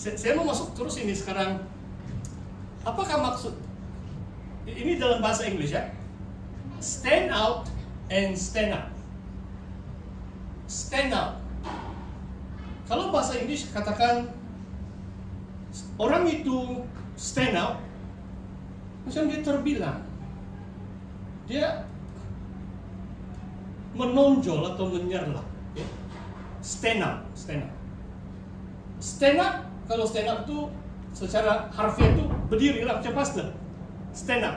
Saya mau masuk terus ini sekarang. Apakah maksud ini dalam bahasa Inggris ya? Stand out and stand up. Stand out. Kalau bahasa Inggris katakan orang itu stand out, macam dia terbilang, dia menonjol atau menyerlah. Okay? Stand up, stand up. Stand up, kalau stand up itu secara harfiah itu berdiri lah macam pastor. Stand up.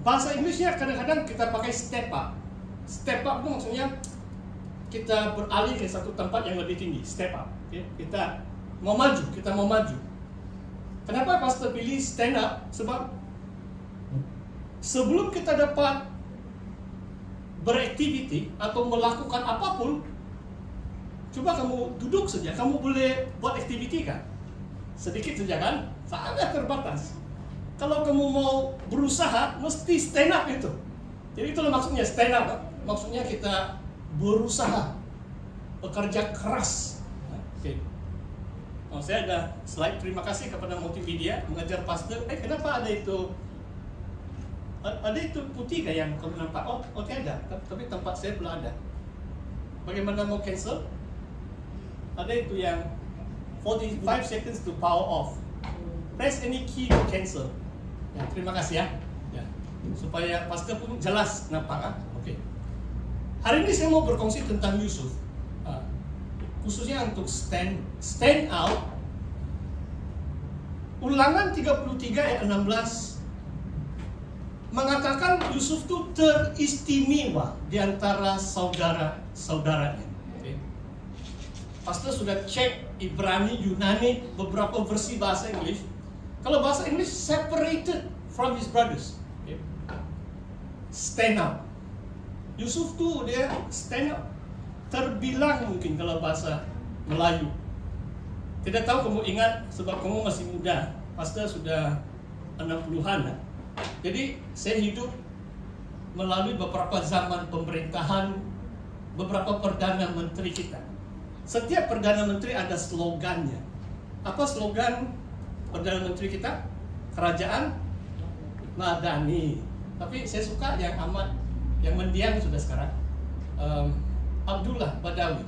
Bahasa Inggrisnya kadang-kadang kita pakai step up. Step up itu maksudnya kita beralih ke satu tempat yang lebih tinggi. Step up. Okay? Kita mau maju, Kenapa pastor pilih stand up? Sebab sebelum kita dapat beraktiviti atau melakukan apapun, coba kamu duduk saja, kamu boleh buat aktiviti kan? Sedikit saja kan? Sangat terbatas. Kalau kamu mau berusaha, mesti stand up itu. Jadi itulah maksudnya stand up. Maksudnya kita berusaha, bekerja keras. Oke. Oh, saya ada slide. Terima kasih kepada Multimedia mengajar pastor. Kenapa ada itu? Ada itu putih kayak yang kamu nampak? Oh, ada. Tapi tempat saya belum ada. Bagaimana mau cancel? Ada itu yang 45 seconds to power off. Press any key to cancel. Ya, terima kasih ya. Ya. Supaya pastor pun jelas nampak kan? Oke. Hari ini saya mau berkongsi tentang Yusuf. Khususnya untuk stand out. Ulangan 33 ayat 16 mengatakan Yusuf itu teristimewa di antara saudara-saudaranya. Okay. Pastor sudah cek Ibrani, Yunani, beberapa versi bahasa Inggris. Kalau bahasa Inggris, separated from his brothers. Okay. Stand out. Yusuf tuh dia stand out. Terbilang mungkin kalau bahasa Melayu. Tidak tahu kamu ingat, sebab kamu masih muda. Pastor sudah 60-an. Jadi saya hidup melalui beberapa zaman pemerintahan, beberapa Perdana Menteri kita. Setiap Perdana Menteri ada slogannya. Apa slogan Perdana Menteri kita? Kerajaan Madani. Tapi saya suka yang amat, yang mendiang sudah sekarang, Abdullah Badawi.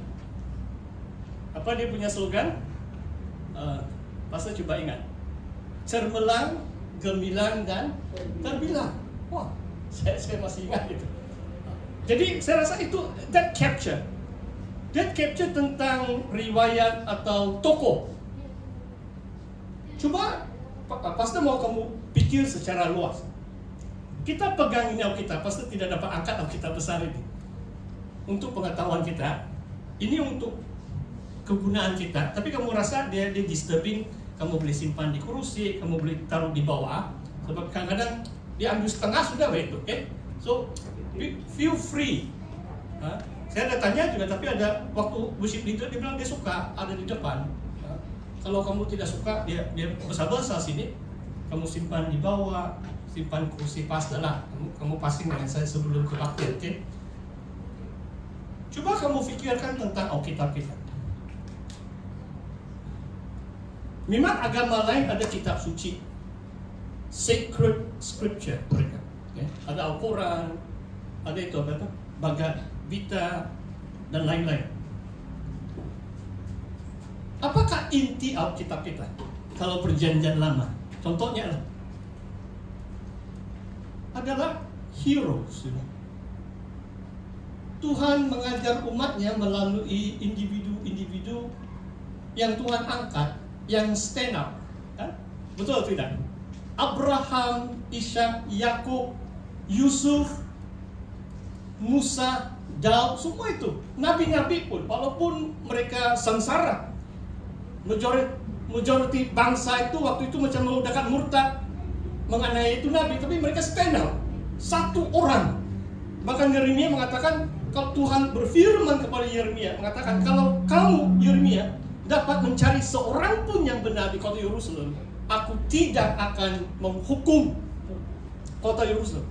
Apa dia punya slogan? Pastor coba ingat. Cermelang, gemilang, dan terbilang. Wah, saya masih ingat itu. Jadi saya rasa itu that capture tentang riwayat atau tokoh. Coba pastor mau kamu pikir secara luas. Kita pegang ini Alkitab, pastor tidak dapat angkat Alkitab besar ini untuk pengetahuan kita. Ini untuk kegunaan kita. Tapi kamu rasa dia disturbing, kamu boleh simpan di kursi, kamu boleh taruh di bawah. Sebab kadang-kadang dia ambil setengah sudah begitu, okay? So feel free. Saya ada tanya juga, tapi ada waktu worship leader dia bilang dia suka ada di depan. Kalau kamu tidak suka, dia besar-besar sini, kamu simpan di bawah, simpan kursi pastor lah. Kamu pasing dengan saya sebelum ke waktu, okay? Coba kamu fikirkan tentang Alkitab kita. Memang agama lain ada kitab suci, sacred scripture mereka. Okay? Ada Al-Quran, ada itu apa itu, Bhagavad Gita dan lain-lain. Apakah inti Alkitab kita? Kalau perjanjian lama, contohnya adalah heroes. Tuhan mengajar umatnya melalui individu-individu yang Tuhan angkat, yang stand up. Betul atau tidak? Abraham, Ishak, Yakub, Yusuf, Musa, Daud, semua itu. Nabi-nabi pun, walaupun mereka sengsara, majority bangsa itu waktu itu macam menggunakan murtad, menganiaya itu Nabi, tapi mereka stand up. Satu orang. Bahkan Yeremia mengatakan, kalau Tuhan berfirman kepada Yeremia, mengatakan, kalau kamu, Yeremia, dapat mencari seorang pun yang benar di kota Yerusalem, aku tidak akan menghukum kota Yerusalem.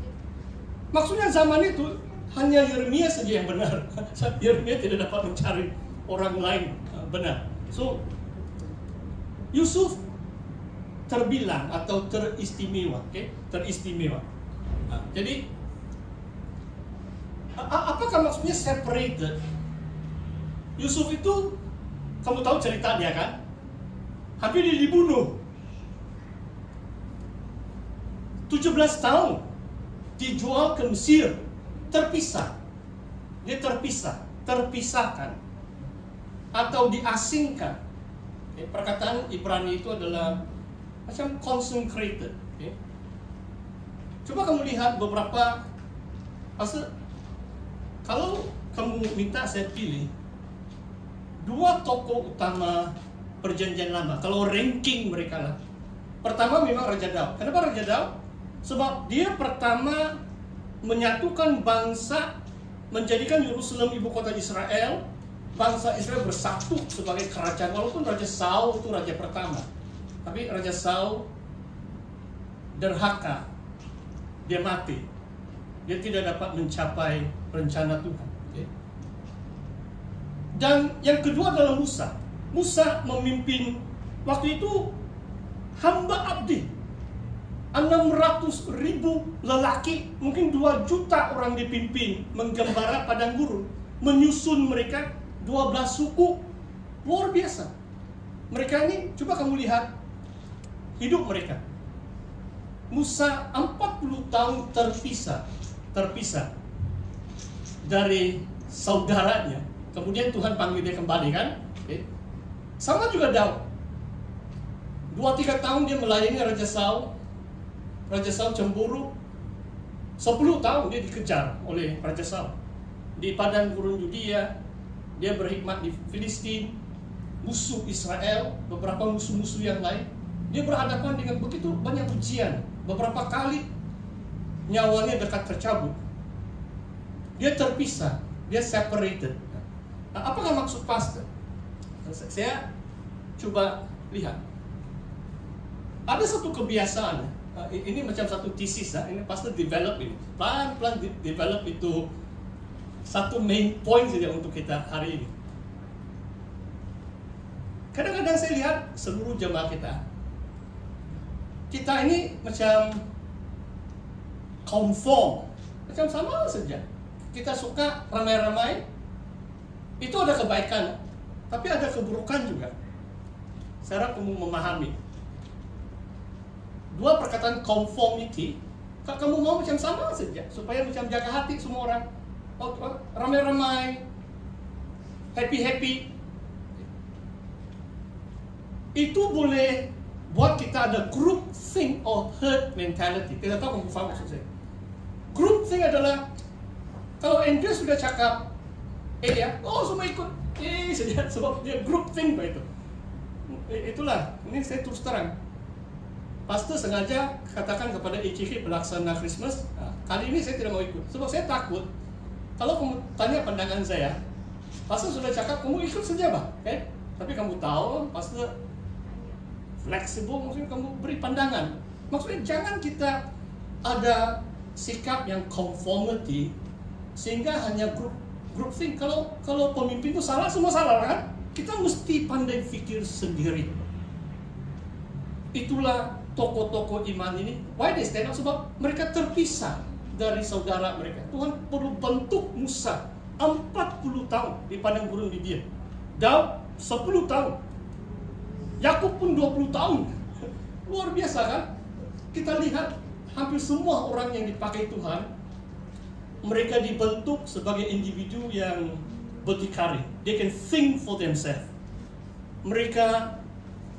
Maksudnya zaman itu hanya Yeremia saja yang benar. Yeremia tidak dapat mencari orang lain benar. So Yusuf terbilang atau teristimewa, teristimewa. Nah, jadi apakah maksudnya separated? Yusuf itu, kamu tahu cerita dia kan? Hampir dia dibunuh. 17 tahun dijual ke Mesir, terpisah. Dia terpisahkan atau diasingkan. Perkataan Ibrani itu adalah macam consecrated. Coba kamu lihat beberapa pasal. Kalau kamu minta saya pilih 2 tokoh utama Perjanjian Lama, kalau ranking mereka lah. Pertama memang Raja Daud. Kenapa Raja Daud? Sebab dia pertama menyatukan bangsa, menjadikan Yerusalem ibu kota Israel. Bangsa Israel bersatu sebagai kerajaan. Walaupun Raja Saul itu raja pertama, tapi Raja Saul derhaka, dia mati, dia tidak dapat mencapai rencana Tuhan. Dan yang kedua adalah Musa. Musa memimpin waktu itu hamba abdi, 600.000 lelaki, mungkin 2 juta orang dipimpin, menggembara padang gurun, menyusun mereka 12 suku. Luar biasa. Mereka ini, coba kamu lihat hidup mereka. Musa 40 tahun terpisah dari saudaranya. Kemudian Tuhan panggil dia kembali kan? Sama juga Daud. 2-3 tahun dia melayani Raja Saul. Raja Saul cemburu. 10 tahun dia dikejar oleh Raja Saul. Di padang gurun Yudea, dia berkhidmat di Filistin, musuh Israel, beberapa musuh-musuh yang lain. Dia berhadapan dengan begitu banyak ujian. Beberapa kali nyawanya dekat tercabut. Dia terpisah, dia separated. Nah, apakah maksud pastor? Saya coba lihat. Ada satu kebiasaan, ini macam satu tesis, ini pastor develop ini. Pelan-pelan develop itu satu main point saja untuk kita hari ini. Kadang-kadang saya lihat seluruh jemaah kita ini macam conform, macam sama saja. Kita suka ramai-ramai, itu ada kebaikan, tapi ada keburukan juga. Saya harap kamu memahami. 2 perkataan conformity, kamu mau macam sama saja, supaya macam jaga hati semua orang. Ramai-ramai, happy-happy, itu boleh buat kita ada group think or herd mentality. Tidak tahu kamu faham maksud saya. Group think adalah, kalau Andrew sudah cakap ya, semua ikut saja, sebab dia group think begitu. Itulah, ini saya terus terang. Pastor sengaja katakan kepada ECK pelaksana Christmas, kali ini saya tidak mau ikut, sebab saya takut. Kalau kamu tanya pandangan saya, pastor sudah cakap kamu ikut saja tapi kamu tahu pastor fleksibel, maksudnya kamu beri pandangan. Maksudnya jangan kita ada sikap yang conformity sehingga hanya group think. Kalau pemimpin itu salah, semua salah kan? Kita mesti pandai fikir sendiri. Itulah tokoh-tokoh iman ini. Why they stand up? Sebab mereka terpisah dari saudara mereka. Tuhan perlu bentuk Musa 40 tahun di padang gurun Yudea. Daud 10 tahun. Yakub pun 20 tahun. Luar biasa kan? Kita lihat hampir semua orang yang dipakai Tuhan, mereka dibentuk sebagai individu yang berdikari. They can think for themselves. Mereka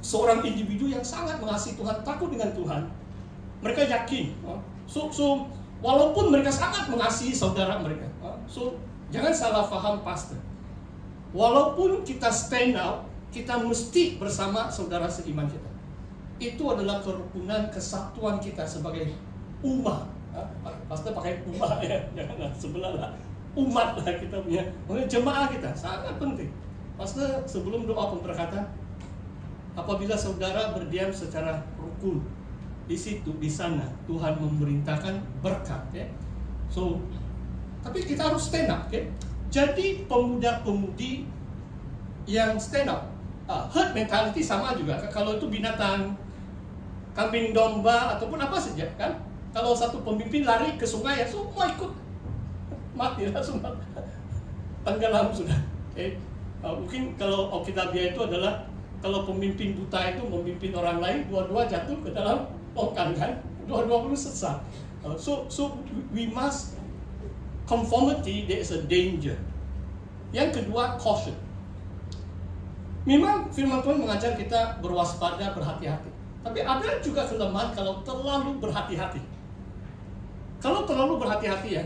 seorang individu yang sangat mengasihi Tuhan, takut dengan Tuhan. Mereka yakin. So walaupun mereka sangat mengasihi saudara mereka. So jangan salah faham pastor. Walaupun kita stand out, kita mesti bersama saudara seiman kita. Itu adalah kerukunan, kesatuan kita sebagai umat. Pastor pakai umat ya, janganlah sebelah lah. Umat lah kita punya, jemaah kita sangat penting. Pastor sebelum doa pemberkatan, apabila saudara berdiam secara rukun di situ, di sana, Tuhan memerintahkan berkat. So, tapi kita harus stand up. Jadi pemuda-pemudi yang stand up. herd mentality sama juga. Kalau itu binatang, kambing domba ataupun apa saja kan, kalau satu pemimpin lari ke sungai ya semua ikut, matilah semua, tenggelam sudah. Mungkin kalau Alkitabiah itu adalah kalau pemimpin buta itu memimpin orang lain, dua-dua jatuh ke dalam lokan kan, dua-dua pun sesat. So we must conformity, there is a danger. Yang kedua, caution. Memang firman Tuhan mengajar kita berwaspada, berhati-hati. Tapi ada juga kelemahan kalau terlalu berhati-hati. Kalau terlalu berhati-hati ya,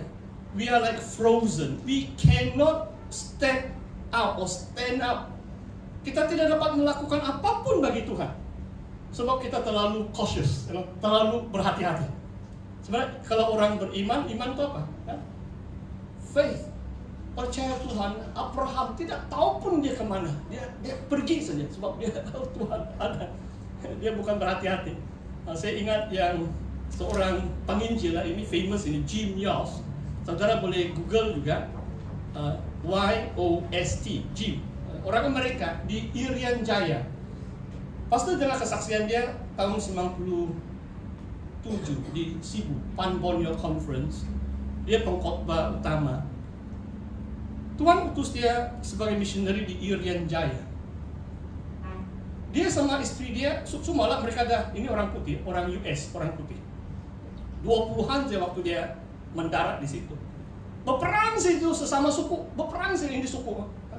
we are like frozen. We cannot step out or stand up. Kita tidak dapat melakukan apapun bagi Tuhan. Sebab kita terlalu cautious, terlalu berhati-hati. Sebenarnya kalau orang beriman, iman itu apa? Faith. Percaya Tuhan. Abraham tidak tahu pun dia kemana. Dia pergi saja sebab dia tahu Tuhan ada. Dia bukan berhati-hati. Saya ingat yang seorang penginjil ini famous ini, Jim Yost. Saudara boleh Google juga, YOST, Jim. Orang Amerika di Irian Jaya. Pasti dengar kesaksian dia tahun 97 di Cebu, Pan Borneo Conference. Dia pengkhotbah utama. Tuhan utus dia sebagai missionary di Irian Jaya. Dia sama istri dia, semua lah mereka dah, ini orang putih, orang US, orang putih. 20-an saja waktu dia mendarat di situ. Berperang sih itu sesama suku, berperang sih ini suku.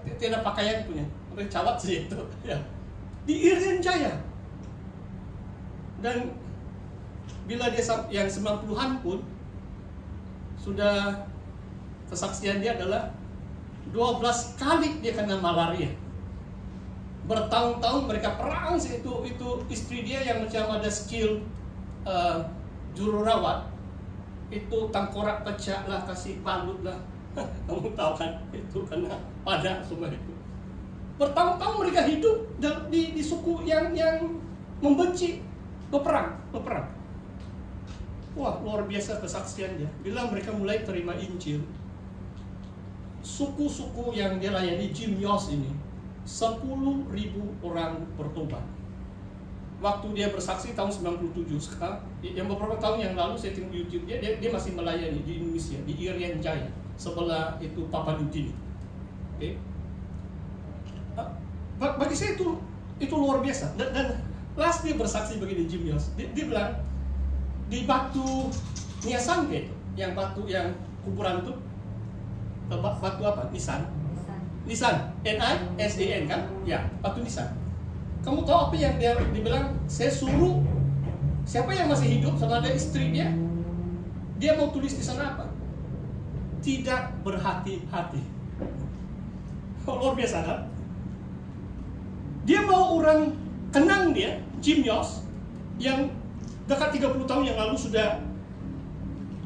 Tidak pakaian punya, mereka cawat sih itu. Ya. Di Irian Jaya. Dan bila dia yang 90-an pun sudah kesaksian dia adalah 12 kali dia kena malaria. Bertahun-tahun mereka perang sih itu istri dia yang macam ada skill jururawat. Itu tengkorak pecah lah, kasih balut lah. Kamu tahu kan, itu kena pada semua itu. Bertahun-tahun mereka hidup di suku yang membenci, berperang. Wah, luar biasa kesaksian dia. Bila mereka mulai terima Injil, suku-suku yang dia layani, Jim Yost ini, 10.000 orang bertobat. Waktu dia bersaksi tahun 97, sekarang yang beberapa tahun yang lalu saya tengok YouTube dia masih melayani di Indonesia, di Irian Jaya, sebelah itu Papua New Guinea. Okay. Bagi saya itu luar biasa. Dan last dia bersaksi begini, Jim Yost. Dia bilang di batu Niasanke, yang batu yang kuburan itu, batu apa? Nisan, Nisan kan? Ya, batu Nisan. Kamu tahu apa yang dia bilang? Saya suruh siapa yang masih hidup sama ada istri dia mau tulis di sana apa? Tidak berhati-hati. Luar biasa kan? Dia mau orang kenang dia, Jim Yost, yang dekat 30 tahun yang lalu sudah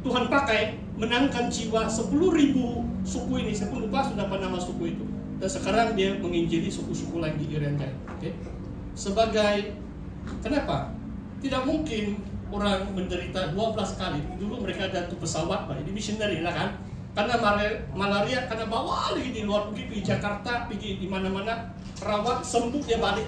Tuhan pakai menangkan jiwa 10.000 suku ini. Saya pun lupa sudah apa nama suku itu. Dan sekarang dia menginjili suku-suku lain di Irian Jaya. Okay? Sebagai, kenapa? Tidak mungkin orang menderita 12 kali. Dulu mereka ada tuh pesawat, Pak. Ini missionary lah kan. Karena malaria, karena bawa lagi di luar, pergi Jakarta, pergi di mana-mana, rawat, sembuh, dia balik.